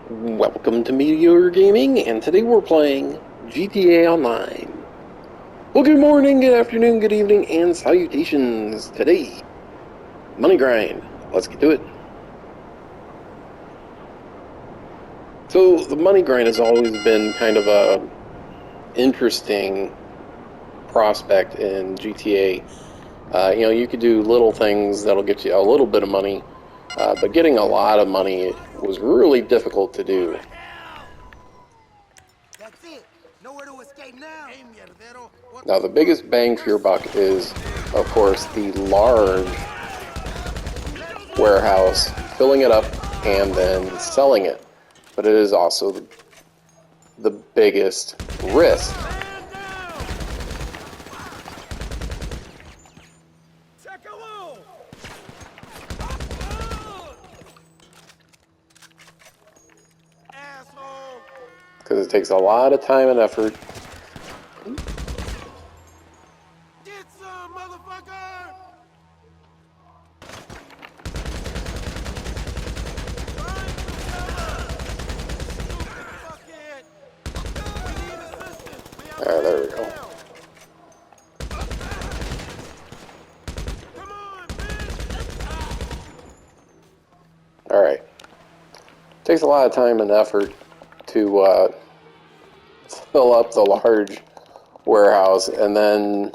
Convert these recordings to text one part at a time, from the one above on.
Welcome to Meteor Gaming, and today we're playing GTA Online. Well, good morning, good afternoon, good evening, and salutations. Today, money grind. Let's get to it. So, the money grind has always been kind of a interesting prospect in GTA. You could do little things that'll get you a little bit of money, but getting a lot of money was really difficult to do. That's it. Nowhere to escape now. Now, the biggest bang for your buck is, of course, the large warehouse, filling it up and then selling it. But it is also the biggest risk. Because it takes a lot of time and effort. Get some, motherfucker! Alright, there we go. Alright. Takes a lot of time and effort to fill up the large warehouse, and then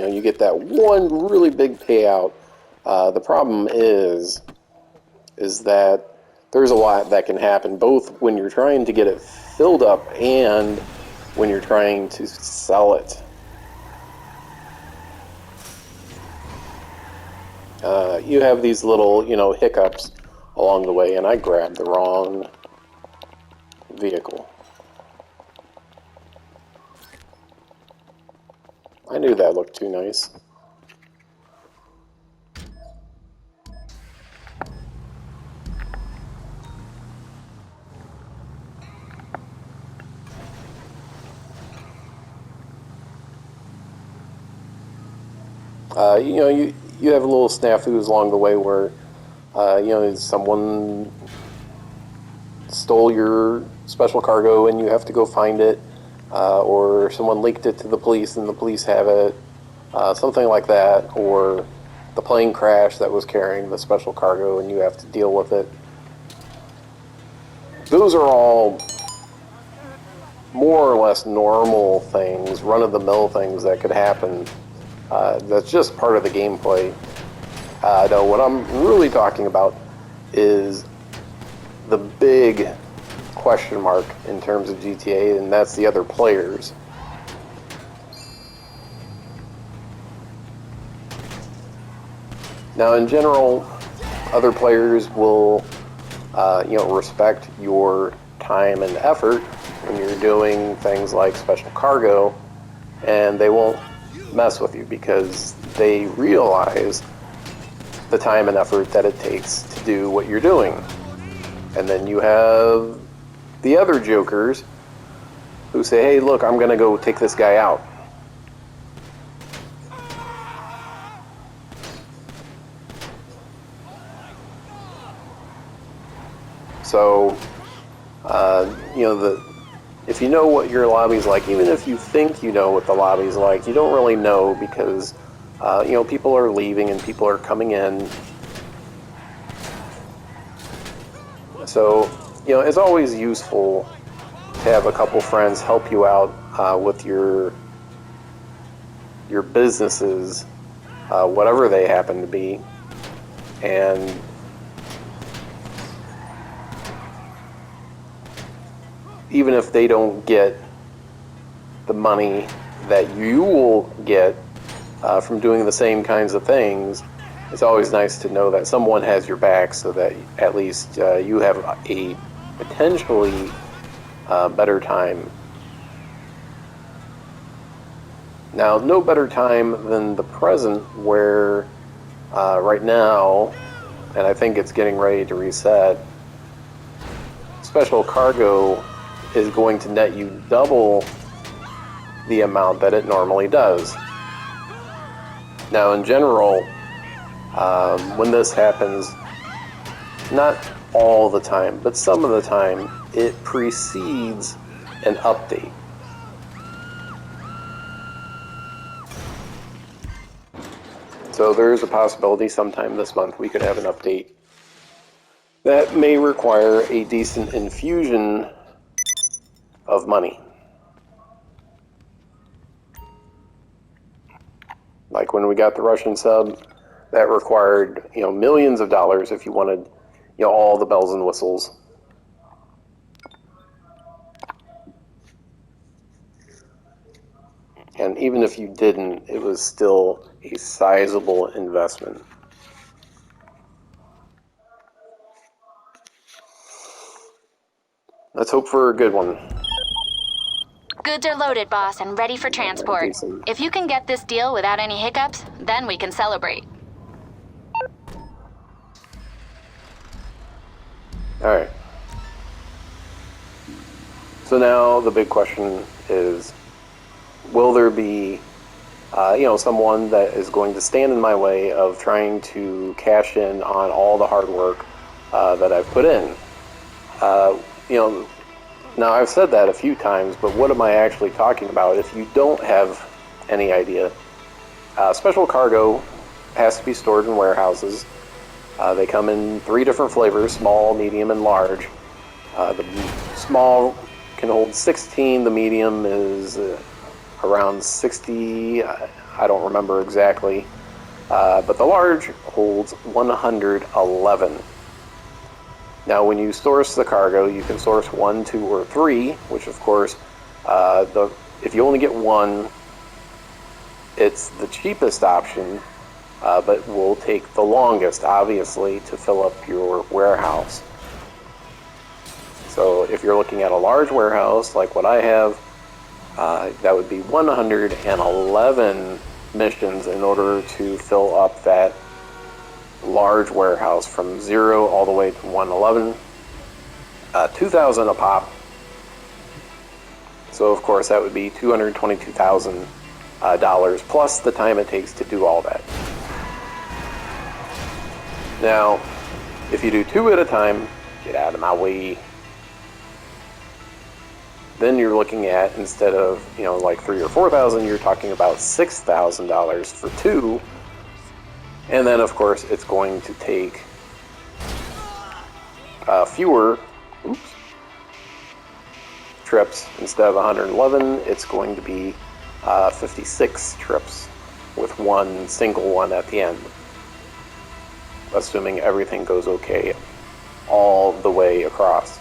you get that one really big payout. The problem is that there's a lot that can happen, both when you're trying to get it filled up and when you're trying to sell it. You have these little, hiccups along the way, and I grabbed the wrong vehicle. I knew that looked too nice. You have little snafus along the way where, someone stole your special cargo and you have to go find it, or someone leaked it to the police and the police have it, something like that, or the plane crash that was carrying the special cargo and you have to deal with it. Those are all more or less normal things, run-of-the-mill things that could happen. That's just part of the gameplay. No, what I'm really talking about is the big question mark in terms of GTA, and that's the other players. Now, in general, other players will, respect your time and effort when you're doing things like special cargo, and they won't mess with you because they realize the time and effort that it takes to do what you're doing. And then you have the other jokers who say, hey, look, I'm going to go take this guy out. So, if you know what your lobby's like, even if you think you know what the lobby's like, you don't really know because, people are leaving and people are coming in. So, it's always useful to have a couple friends help you out with your businesses, whatever they happen to be, and even if they don't get the money that you will get from doing the same kinds of things, it's always nice to know that someone has your back so that at least you have a potentially better time. Now, no better time than the present where right now, and I think it's getting ready to reset, special cargo is going to net you double the amount that it normally does. Now, in general, when this happens, not all the time, but some of the time it precedes an update. So there's a possibility sometime this month we could have an update that may require a decent infusion of money. Like when we got the Russian sub, that required, millions of dollars if you wanted, all the bells and whistles. And even if you didn't, it was still a sizable investment. Let's hope for a good one. Goods are loaded, boss, and ready for transport. Decent. If you can get this deal without any hiccups, then we can celebrate. Alright. So now the big question is, will there be, someone that is going to stand in my way of trying to cash in on all the hard work that I've put in? Now I've said that a few times, but what am I actually talking about? If you don't have any idea, special cargo has to be stored in warehouses. They come in 3 different flavors: small, medium, and large. The small can hold 16, the medium is around 60, I don't remember exactly, but the large holds 111. Now when you source the cargo, you can source 1, 2, or 3, which of course, if you only get one, it's the cheapest option, but will take the longest, obviously, to fill up your warehouse. So if you're looking at a large warehouse like what I have, that would be 111 missions in order to fill up that large warehouse from 0 all the way to 111. 2,000 a pop. So of course that would be $222,000 plus the time it takes to do all that. Now, if you do 2 at a time, get out of my way. Then you're looking at, instead of, like 3,000 or 4,000, you're talking about $6,000 for 2. And then, of course, it's going to take fewer trips. Instead of 111, it's going to be 56 trips with one single one at the end, assuming everything goes okay all the way across.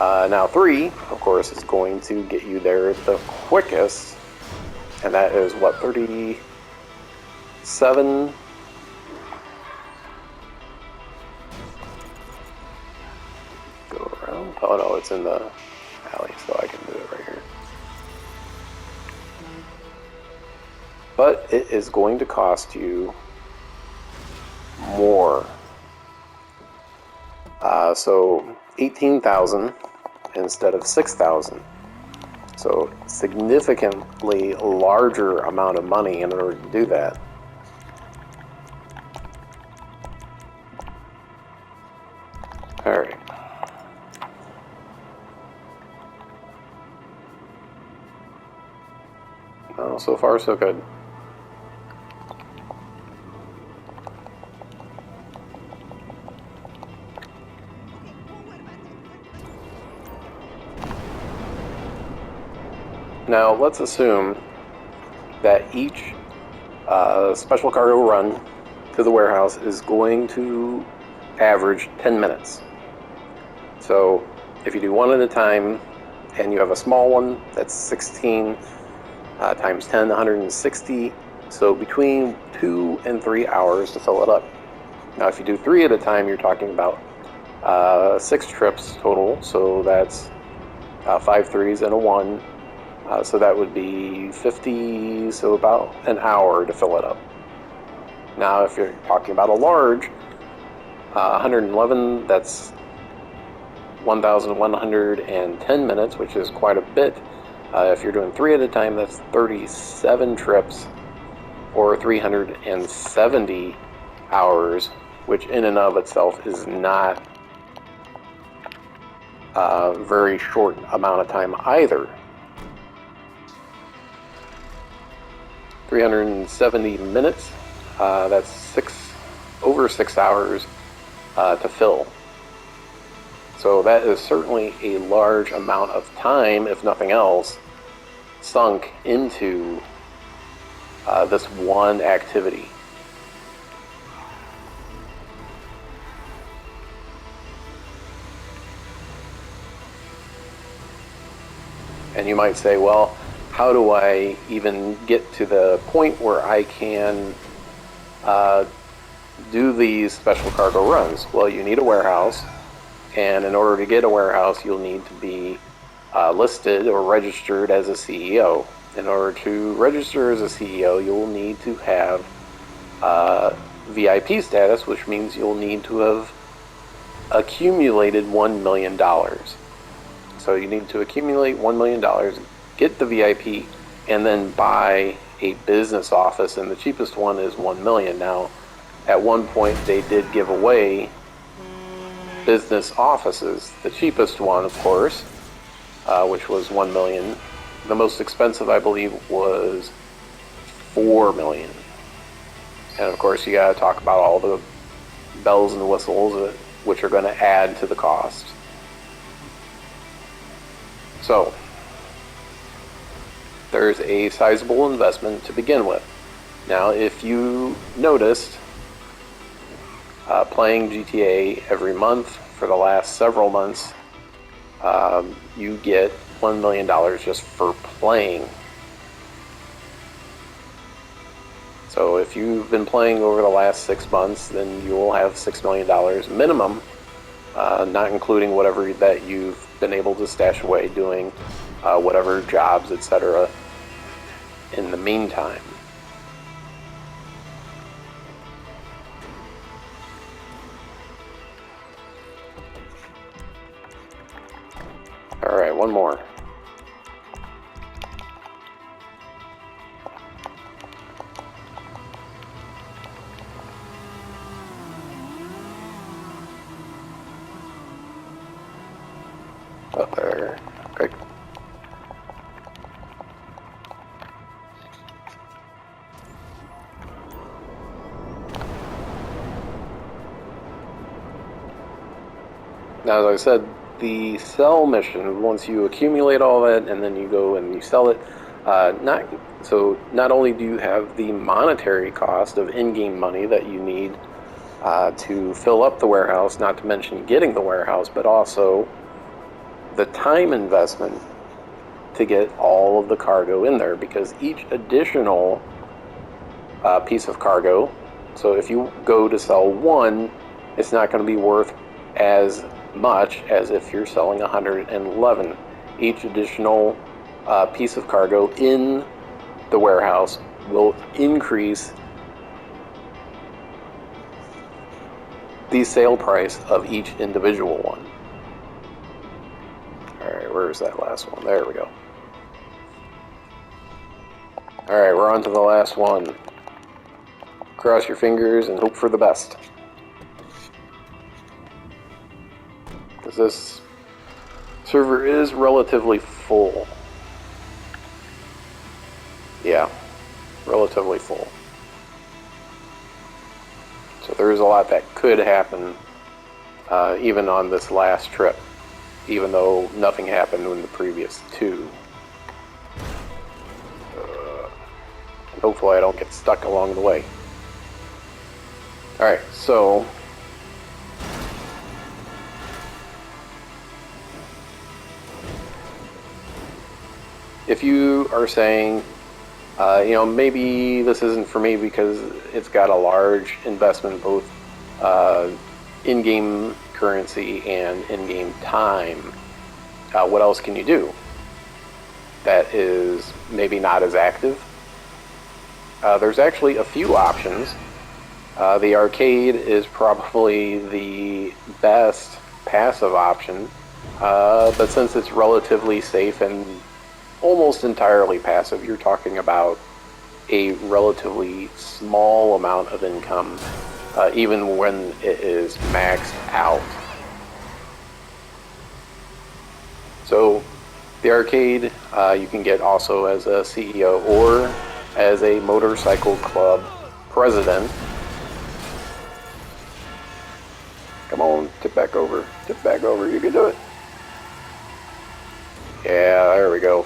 Now 3, of course, is going to get you there the quickest, and that is what, 37? Go around. Oh no, it's in the alley, so I can do it right here. But it is going to cost you more. So 18,000 instead of 6,000. So significantly larger amount of money in order to do that. All right. Well, so far so good. Now, let's assume that each special cargo run to the warehouse is going to average 10 minutes. So, if you do 1 at a time, and you have a small one, that's 16 times 10, 160. So, between 2 and 3 hours to fill it up. Now, if you do 3 at a time, you're talking about 6 trips total. So, that's 5 3s and a 1. So that would be 50, so about an hour to fill it up. Now, if you're talking about a large, 111, that's 1,110 minutes, which is quite a bit. If you're doing 3 at a time, that's 37 trips, or 370 hours, which in and of itself is not very short amount of time either. 370 minutes, that's over 6 hours to fill. So that is certainly a large amount of time, if nothing else, sunk into this one activity. And you might say, well, how do I even get to the point where I can do these special cargo runs? Well, you need a warehouse, and in order to get a warehouse, you'll need to be listed or registered as a CEO. In order to register as a CEO, you will need to have VIP status, which means you'll need to have accumulated $1 million. So you need to accumulate $1 million, get the VIP, and then buy a business office, and the cheapest one is $1 million. Now, at one point, they did give away business offices. The cheapest one, of course, which was $1 million. The most expensive, I believe, was $4 million. And of course, you got to talk about all the bells and whistles, which are going to add to the cost. So, there's a sizable investment to begin with. Now, if you noticed, playing GTA every month for the last several months, you get $1 million just for playing. So if you've been playing over the last 6 months, then you will have $6 million minimum, not including whatever that you've been able to stash away doing whatever jobs, etc. in the meantime. All right, one more. Up there. Okay. Now, as I said, the sell mission, once you accumulate all that and then you go and you sell it, not only do you have the monetary cost of in-game money that you need to fill up the warehouse, not to mention getting the warehouse, but also the time investment to get all of the cargo in there, because each additional piece of cargo, so if you go to sell one, it's not going to be worth as much as if you're selling 111. Each additional piece of cargo in the warehouse will increase the sale price of each individual one. Alright, where's that last one? There we go. Alright, we're on to the last one. Cross your fingers and hope for the best. Because this server is relatively full. Yeah, relatively full. So there is a lot that could happen even on this last trip, even though nothing happened in the previous two. Hopefully I don't get stuck along the way. Alright, so if you are saying, maybe this isn't for me because it's got a large investment, both in-game currency and in-game time, what else can you do that is maybe not as active? There's actually a few options. The arcade is probably the best passive option, but since it's relatively safe and almost entirely passive, you're talking about a relatively small amount of income, even when it is maxed out. So the arcade you can get also as a CEO or as a motorcycle club president. Come on, tip back over, you can do it. Yeah, there we go.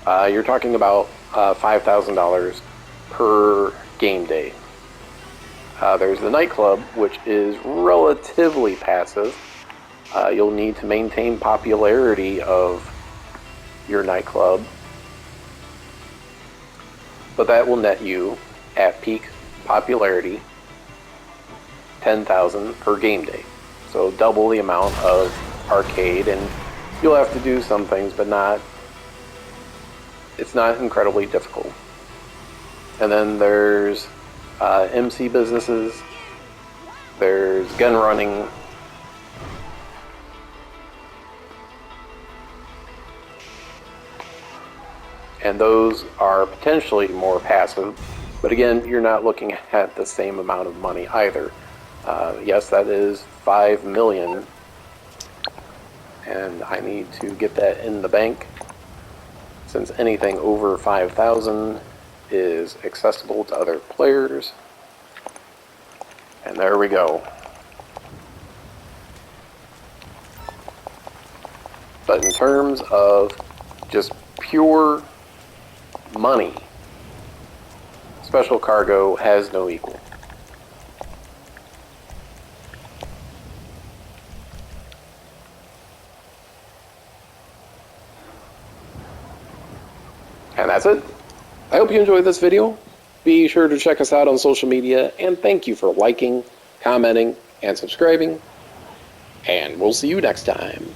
You're talking about $5,000 per game day. There's the nightclub, which is relatively passive. You'll need to maintain popularity of your nightclub, but that will net you at peak popularity $10,000 per game day. So double the amount of arcade, and you'll have to do some things, but it's not incredibly difficult. And then there's MC businesses, there's gun running, and those are potentially more passive, but again, you're not looking at the same amount of money either. Yes, that is $5 million, and I need to get that in the bank, since anything over 5,000 is accessible to other players. And there we go. But in terms of just pure money, Special Cargo has no equal. And that's it. I hope you enjoyed this video. Be sure to check us out on social media, and thank you for liking, commenting, and subscribing. And we'll see you next time.